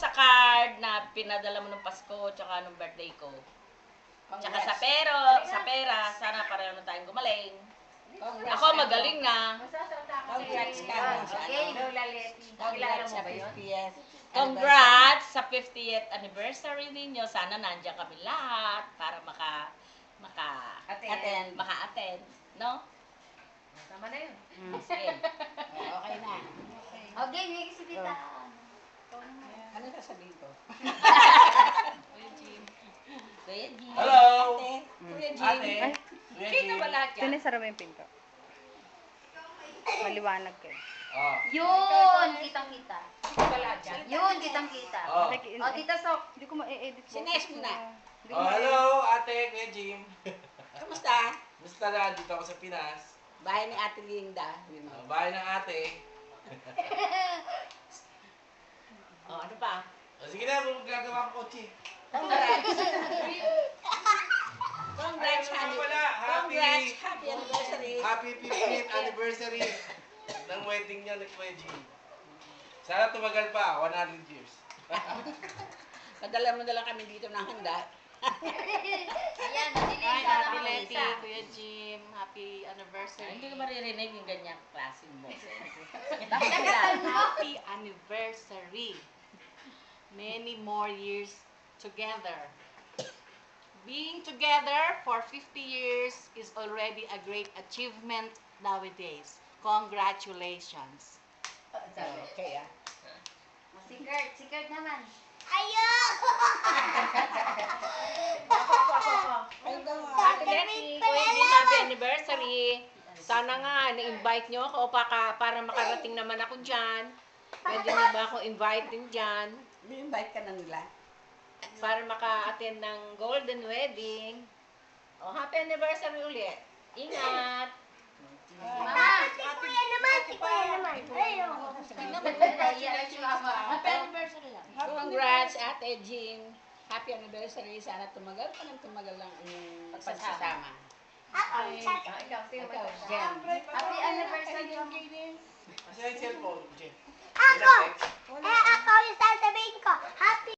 sa card na pinadala mo ng Pasko tsaka nung birthday ko. Tsaka sa pera, sana pareho na tayong gumaling. Ako magaling na. Congrats ka. Okay, Lola Leti. Kilala mo ba yun? Congrats sa 50th anniversary ninyo. Sana nandiyan kami lahat para maka-attend, no? Tama na yun. Sige. Okay na. Okay, may kasi tita. Ano sasabihin ko? Kuya G. Hello! Kuya G. Ate! Kuya Sino Jim. ba lahat yan? Sinisara mo yung pinto. Maliwanag kayo. Oh. Yun, kitang-kita. Sino ba lahat yan? Yun, kitang-kita. Oh. O, Tita Sok. Hindi ko ma-edit. Sines mo na. Hindi ko Oh, hello, ate, Kuya Jim. Kamusta? Musta na? Dito ako sa Pinas. Bahay ni Ate Linda. Yun. Bahay ng ate. Oh, ano pa? O, sige na, gagawa ko kotse. Congrats. Congrats, Ayun honey. nga pala, Congrats, happy anniversary. Happy 50th anniversary ng wedding niya ni Kuya Jim. Sana tumagal pa, 100 years. Padala mo na lang kami dito ng handa. Ayan, Hi, nilisa Happy ng Leti, isa. Kuya Jim. Happy anniversary. Hindi ko maririnig yung ganyang klaseng boses. Happy anniversary. Many more years together. Being together for 50 years is already a great achievement nowadays. Congratulations. Okay ah. Si Kurt naman. Happy Leti, Kuya Jim, happy anniversary. Sana nga, na-invite nyo ako para makarating naman ako dyan. Pwede na ba akong invite din dyan? May-invite ka na nila. Para maka-attend ng golden wedding. Oh, happy anniversary ulit. Ingat! Mama! Happy anniversary lang. Congrats, Ate Jean. Happy anniversary. Sana tumagal pa ng tumagal lang ang pagsasama. Ikaw, sino ba Ikaw, ito? Jen. Happy anniversary. Kasi yung cellphone, Jim. Ako! Eh, ako yung